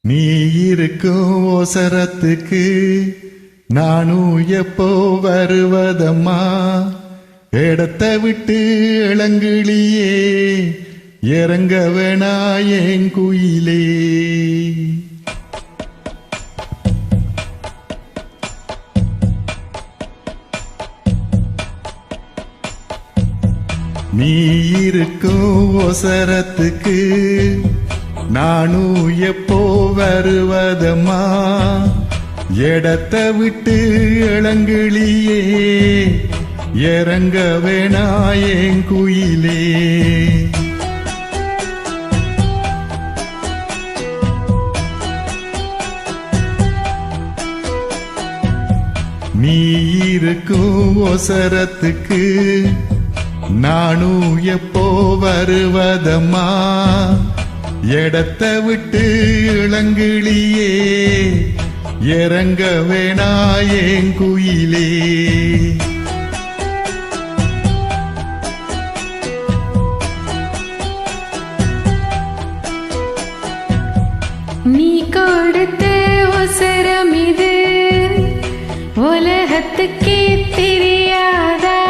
நீ இருக்கும் ஓசரத்துக்கு நானும் எப்போ வருவதம்மா, இடத்தை விட்டு இளங்கிளியே இறங்க வேணா என் குயிலே. நீ இருக்கும் ஒசரத்துக்கு நானும் எப்போ வருவதம்மா, இடத்தை விட்டு இளங்கிளியே இறங்க வேணா என் குயிலே. நீ இருக்கும் ஒசரத்துக்கு நானும் எப்போ வருவதம்மா, இடத்தை விட்டு இளங்கிளியே இறங்க வேணா என் குயிலே. நீ கொடுத்த ஒசரம் இது உலகத்துக்கே தெரியாதா,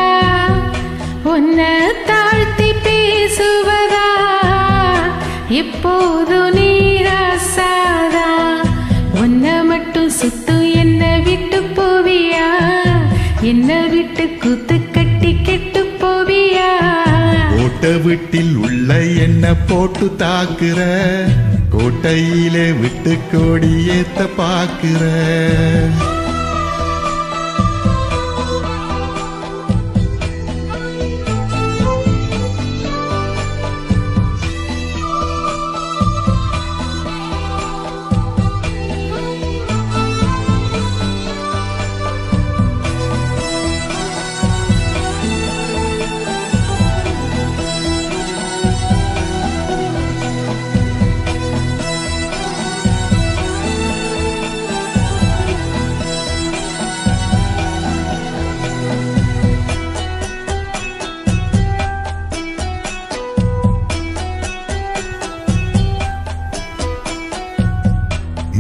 உன்னை தாழ்த்தி பேசுவதா எப்போது நீராசாதா. உன்னை மட்டும் சுத்து என்ன விட்டு போவியா, என்ன விட்டு கூத்து கட்டி கெட்டு போவியா. கோட்டை வீட்டில் உள்ள என்ன போட்டு தாக்குற, கோட்டையிலே விட்டு கோடி ஏத்த பாக்குற.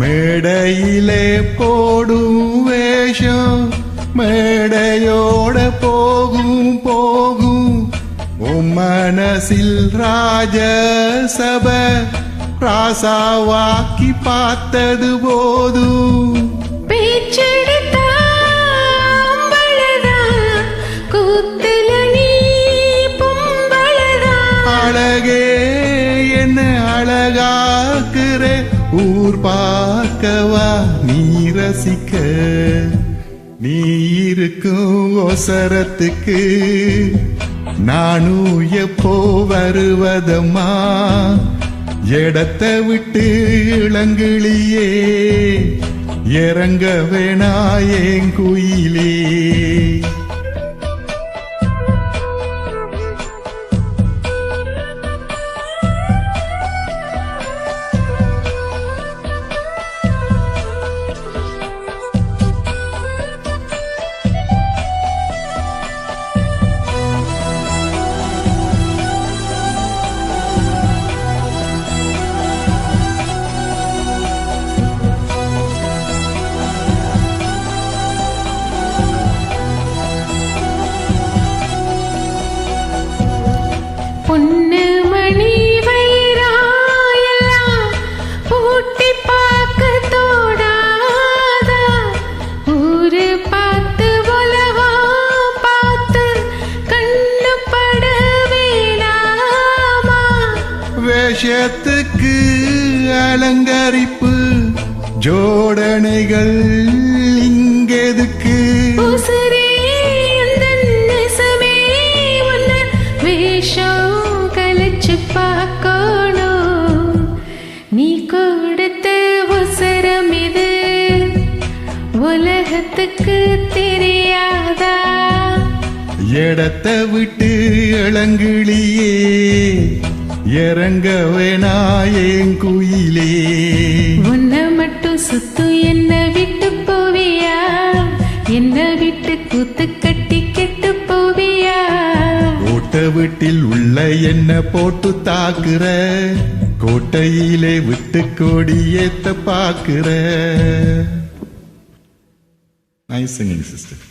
மேடையிலே போடும் வேஷம் மேடையோட போகும் போகும், உன் மனசில் ராஜசப ராசாவாக்கி பார்த்தது போதும். அழகே என்ன அழகாக்குறே, ஊர் பார்க்கவா நீ ரசிக்க. நீ இருக்கும் ஒசரத்துக்கு நானும் எப்போ வருவதம்மா, இடத்தை விட்டு இளங்கிளியே இறங்க வேணா என் குயிலே. பொன்னு மணி வைராயெல்லாம் பூட்டி பார்க்க தோடாதா, ஊரு பார்த்து உலகம் பார்த்து கண்ணு பட வேணாமா. வேஷத்துக்கு அலங்கரிப்பு ஜோடனைகள் இங்கெதுக்கு, நீ கொடுத்த ஒசரம் இது உலகத்துக்கு தெரியாதா, இடத்தை விட்டு இளங்கிளியே இறங்க வேணா என் குயிலே. உன்னை மட்டும் சுத்து என்ன விட்டு போவியா, என்ன விட்டு கூத்து கட்டி கெட்டு போவியா. கோட்டை வீட்டில் உள்ள என்ன போட்டு தாக்குற, கோட்டையிலே விட்டு கோடி ஏத்த பாக்குற. Nice singing sister.